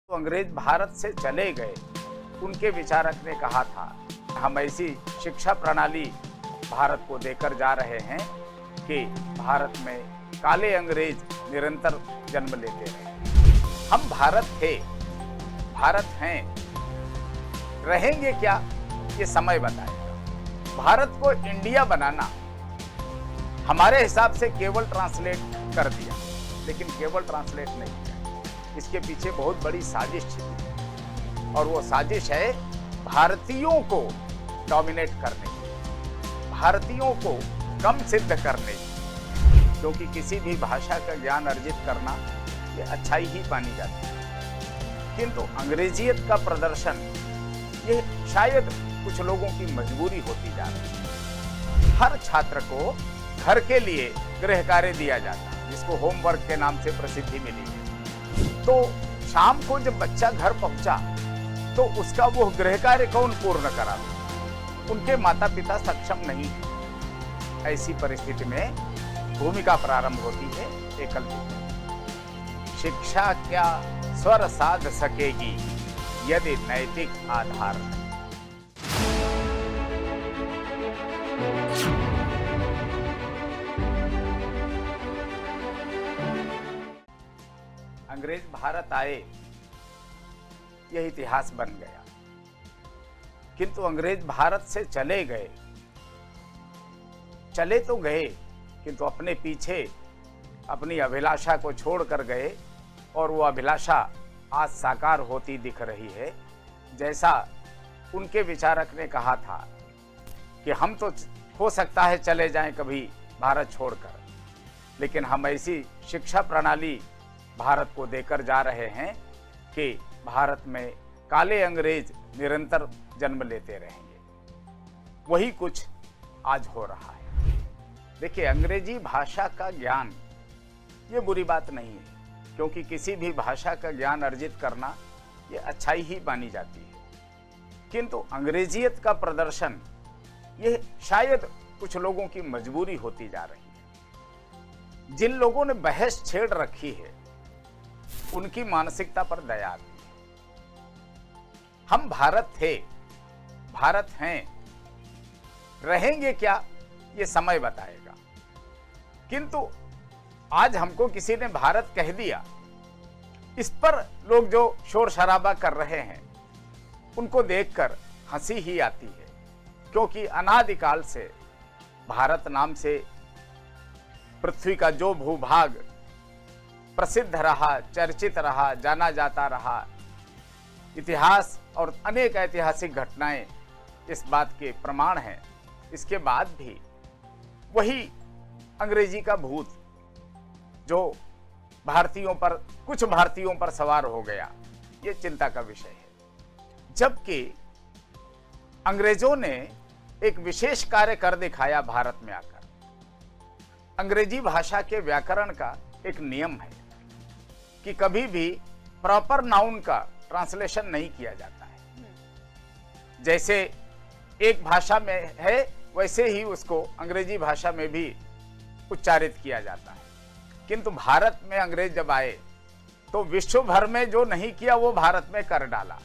तो अंग्रेज भारत से चले गए। उनके विचारक ने कहा था, हम ऐसी शिक्षा प्रणाली भारत को देकर जा रहे हैं कि भारत में काले अंग्रेज निरंतर जन्म लेते रहे। हम भारत थे, भारत हैं, रहेंगे क्या ये समय बताएगा। भारत को इंडिया बनाना हमारे हिसाब से केवल ट्रांसलेट कर दिया, लेकिन केवल ट्रांसलेट नहीं किया। इसके पीछे बहुत बड़ी साजिश थी और वो साजिश है भारतीयों को डोमिनेट करने की, भारतीयों को कम सिद्ध करने की, क्योंकि किसी भी भाषा का ज्ञान अर्जित करना ये अच्छाई ही मानी जाती है। किंतु अंग्रेजियत का प्रदर्शन ये शायद कुछ लोगों की मजबूरी होती जा रही है। हर छात्र को घर के लिए गृह कार्य दिया जाता, जिसको होमवर्क के नाम से प्रसिद्धि मिली है। तो शाम को जब बच्चा घर पहुंचा तो उसका वो गृह कार्य कौन पूर्ण करा? उनके माता पिता सक्षम नहीं थे। ऐसी परिस्थिति में भूमिका प्रारंभ होती है एकल पिता। शिक्षा क्या स्वर साध सकेगी यदि नैतिक आधार नहीं। अंग्रेज भारत आए, यह इतिहास बन गया। किंतु अंग्रेज भारत से चले गए, चले तो गए किंतु अपने पीछे अपनी अभिलाषा को छोड़कर गए, और वो अभिलाषा आज साकार होती दिख रही है। जैसा उनके विचारक ने कहा था कि हम तो हो सकता है चले जाएं कभी भारत छोड़कर, लेकिन हम ऐसी शिक्षा प्रणाली भारत को देकर जा रहे हैं कि भारत में काले अंग्रेज निरंतर जन्म लेते रहेंगे। वही कुछ आज हो रहा है। देखिए, अंग्रेजी भाषा का ज्ञान ये बुरी बात नहीं है, क्योंकि किसी भी भाषा का ज्ञान अर्जित करना ये अच्छाई ही मानी जाती है। किंतु अंग्रेजियत का प्रदर्शन ये शायद कुछ लोगों की मजबूरी होती जा रही है। जिन लोगों ने बहस छेड़ रखी है उनकी मानसिकता पर दया आती है। हम भारत थे, भारत हैं, रहेंगे क्या ये समय बताएगा। किंतु आज हमको किसी ने भारत कह दिया, इस पर लोग जो शोर शराबा कर रहे हैं उनको देखकर हंसी ही आती है, क्योंकि अनादिकाल से भारत नाम से पृथ्वी का जो भूभाग प्रसिद्ध रहा, चर्चित रहा, जाना जाता रहा, इतिहास और अनेक ऐतिहासिक घटनाएं इस बात के प्रमाण हैं। इसके बाद भी वही अंग्रेजी का भूत जो भारतीयों पर, कुछ भारतीयों पर सवार हो गया, ये चिंता का विषय है। जबकि अंग्रेजों ने एक विशेष कार्य कर दिखाया भारत में आकर। अंग्रेजी भाषा के व्याकरण का एक नियम है कि कभी भी प्रॉपर नाउन का ट्रांसलेशन नहीं किया जाता है। जैसे एक भाषा में है वैसे ही उसको अंग्रेजी भाषा में भी उच्चारित किया जाता है। किंतु भारत में अंग्रेज जब आए तो विश्व भर में जो नहीं किया वो भारत में कर डाला।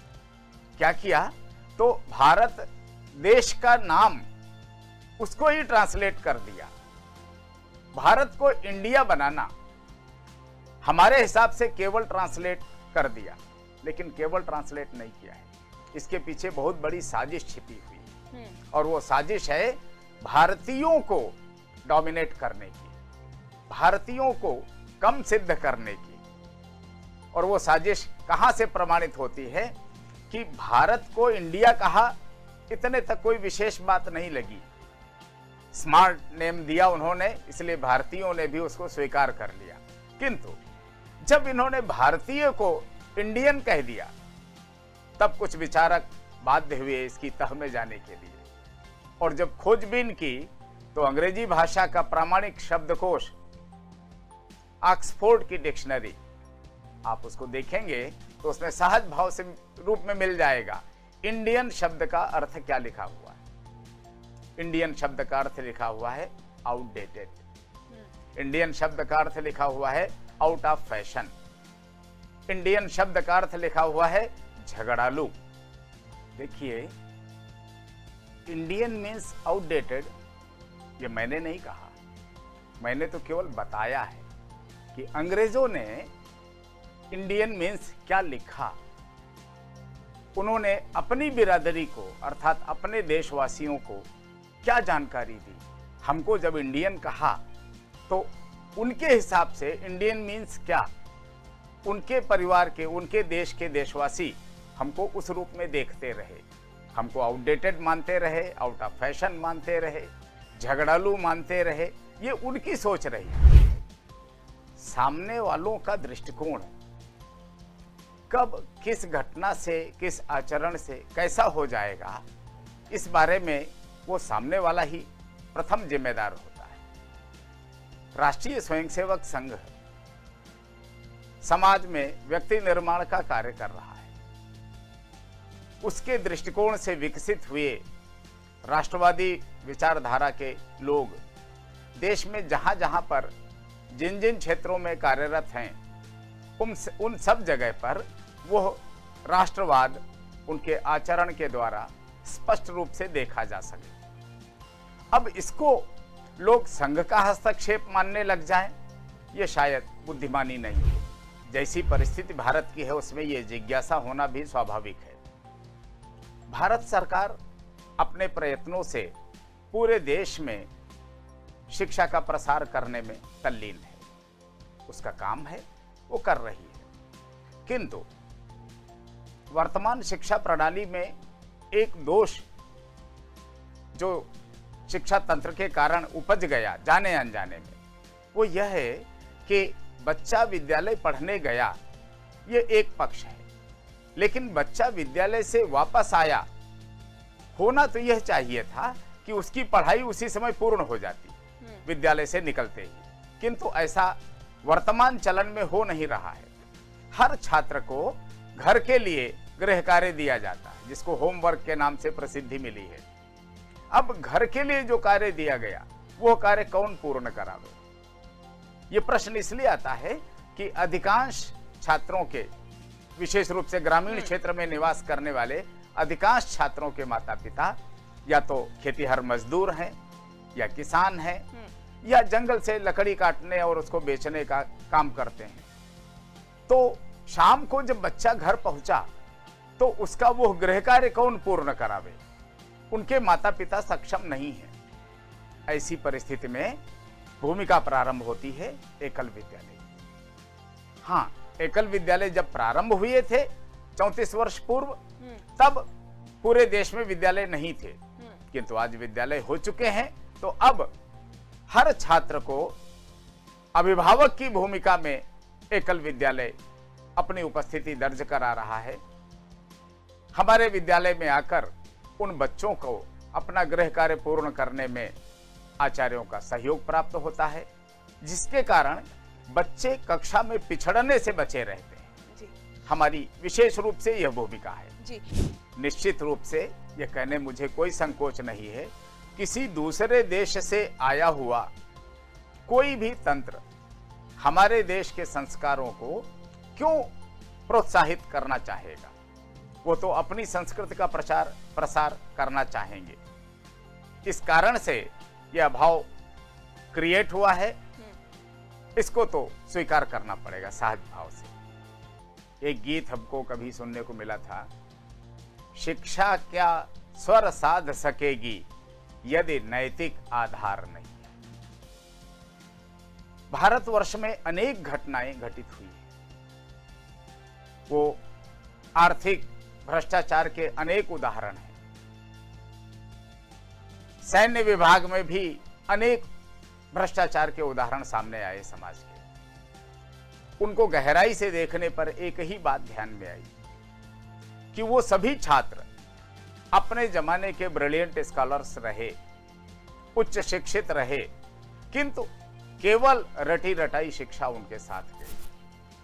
क्या किया? तो भारत देश का नाम उसको ही ट्रांसलेट कर दिया। भारत को इंडिया बनाना हमारे हिसाब से केवल ट्रांसलेट कर दिया, लेकिन केवल ट्रांसलेट नहीं किया है। इसके पीछे बहुत बड़ी साजिश छिपी हुई है, और वो साजिश है भारतीयों को डोमिनेट करने की, भारतीयों को कम सिद्ध करने की। और वो साजिश कहां से प्रमाणित होती है कि भारत को इंडिया कहा, इतने तक कोई विशेष बात नहीं लगी। स्मार्ट नेम दिया उन्होंने, इसलिए भारतीयों ने भी उसको स्वीकार कर लिया। किंतु जब इन्होंने भारतीय को इंडियन कह दिया, तब कुछ विचारक बाध्य हुए इसकी तह में जाने के लिए। और जब खोजबीन की तो अंग्रेजी भाषा का प्रामाणिक शब्दकोश, ऑक्सफोर्ड की डिक्शनरी, आप उसको देखेंगे तो उसमें सहज भाव से रूप में मिल जाएगा इंडियन शब्द का अर्थ क्या लिखा हुआ है। इंडियन शब्द का अर्थ लिखा हुआ है आउटडेटेड। इंडियन शब्द का अर्थ लिखा हुआ है आउट ऑफ फैशन। इंडियन शब्द का अर्थ लिखा हुआ है झगड़ालू। देखिए, इंडियन मीन्स आउटडेटेड, ये मैंने नहीं कहा, मैंने तो केवल बताया है कि अंग्रेजों ने इंडियन मीन्स क्या लिखा। उन्होंने अपनी बिरादरी को अर्थात अपने देशवासियों को क्या जानकारी दी। हमको जब इंडियन कहा तो उनके हिसाब से इंडियन मीन्स क्या, उनके परिवार के, उनके देश के देशवासी हमको उस रूप में देखते रहे, हमको आउटडेटेड मानते रहे, आउट ऑफ फैशन मानते रहे, झगड़ालू मानते रहे। ये उनकी सोच रही। सामने वालों का दृष्टिकोण कब किस घटना से, किस आचरण से कैसा हो जाएगा, इस बारे में वो सामने वाला ही प्रथम जिम्मेदार होता है। राष्ट्रीय स्वयंसेवक संघ समाज में व्यक्ति निर्माण का कार्य कर रहा है। उसके दृष्टिकोण से विकसित हुए राष्ट्रवादी विचारधारा के लोग देश में जहां जहां पर जिन जिन क्षेत्रों में कार्यरत हैं, उन सब जगह पर वो राष्ट्रवाद उनके आचरण के द्वारा स्पष्ट रूप से देखा जा सके। अब इसको लोग संघ का हस्तक्षेप मानने लग जाएं, ये शायद बुद्धिमानी नहीं है। जैसी परिस्थिति भारत की है उसमें ये जिज्ञासा होना भी स्वाभाविक है। भारत सरकार अपने प्रयत्नों से पूरे देश में शिक्षा का प्रसार करने में तल्लीन है, उसका काम है, वो कर रही है। किंतु वर्तमान शिक्षा प्रणाली में एक दोष जो शिक्षा तंत्र के कारण उपज गया जाने अनजाने में, वो यह है कि बच्चा विद्यालय पढ़ने गया, ये एक पक्ष है, लेकिन बच्चा विद्यालय से वापस आया, होना तो यह चाहिए था कि उसकी पढ़ाई उसी समय पूर्ण हो जाती विद्यालय से निकलते ही, किंतु ऐसा वर्तमान चलन में हो नहीं रहा है। हर छात्र को घर के लिए गृह कार्य दिया जाता है, जिसको होमवर्क के नाम से प्रसिद्धि मिली है। अब घर के लिए जो कार्य दिया गया वो कार्य कौन पूर्ण करावे? ये प्रश्न इसलिए आता है कि अधिकांश छात्रों के, विशेष रूप से ग्रामीण क्षेत्र में निवास करने वाले अधिकांश छात्रों के माता पिता या तो खेतीहर मजदूर हैं, या किसान हैं, या जंगल से लकड़ी काटने और उसको बेचने का काम करते हैं। तो शाम को जब बच्चा घर पहुंचा तो उसका वो गृह कार्य कौन पूर्ण करावे? उनके माता पिता सक्षम नहीं है। ऐसी परिस्थिति में भूमिका प्रारंभ होती है एकल विद्यालय। हाँ, एकल विद्यालय जब प्रारंभ हुए थे 34 वर्ष पूर्व, तब पूरे देश में विद्यालय नहीं थे, किंतु आज विद्यालय हो चुके हैं। तो अब हर छात्र को अभिभावक की भूमिका में एकल विद्यालय अपनी उपस्थिति दर्ज करा रहा है। हमारे विद्यालय में आकर उन बच्चों को अपना गृह कार्य पूर्ण करने में आचार्यों का सहयोग प्राप्त होता है, जिसके कारण बच्चे कक्षा में पिछड़ने से बचे रहते हैं। जी। हमारी विशेष रूप से यह भूमिका है। जी। निश्चित रूप से यह कहने मुझे कोई संकोच नहीं है, किसी दूसरे देश से आया हुआ कोई भी तंत्र हमारे देश के संस्कारों को क्यों प्रोत्साहित करना चाहेगा? वो तो अपनी संस्कृति का प्रसार करना चाहेंगे। इस कारण से यह भाव क्रिएट हुआ है, इसको तो स्वीकार करना पड़ेगा सहज भाव से। एक गीत हमको कभी सुनने को मिला था, शिक्षा क्या स्वर साध सकेगी यदि नैतिक आधार नहीं। भारतवर्ष में अनेक घटनाएं घटित हुई हैं। वो आर्थिक भ्रष्टाचार के अनेक उदाहरण हैं। सैन्य विभाग में भी अनेक भ्रष्टाचार के उदाहरण सामने आए समाज के। उनको गहराई से देखने पर एक ही बात ध्यान में आई कि वो सभी छात्र अपने जमाने के ब्रिलियंट स्कॉलर्स रहे, उच्च शिक्षित रहे, किंतु केवल रटी रटाई शिक्षा उनके साथ गई,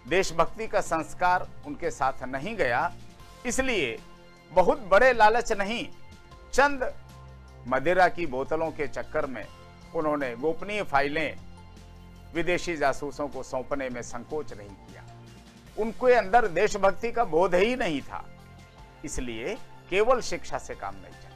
देशभक्ति का संस्कार उनके साथ नहीं गया। इसलिए बहुत बड़े लालच नहीं, चंद मदिरा की बोतलों के चक्कर में उन्होंने गोपनीय फाइलें विदेशी जासूसों को सौंपने में संकोच नहीं किया। उनके अंदर देशभक्ति का बोध ही नहीं था। इसलिए केवल शिक्षा से काम नहीं चलेगा।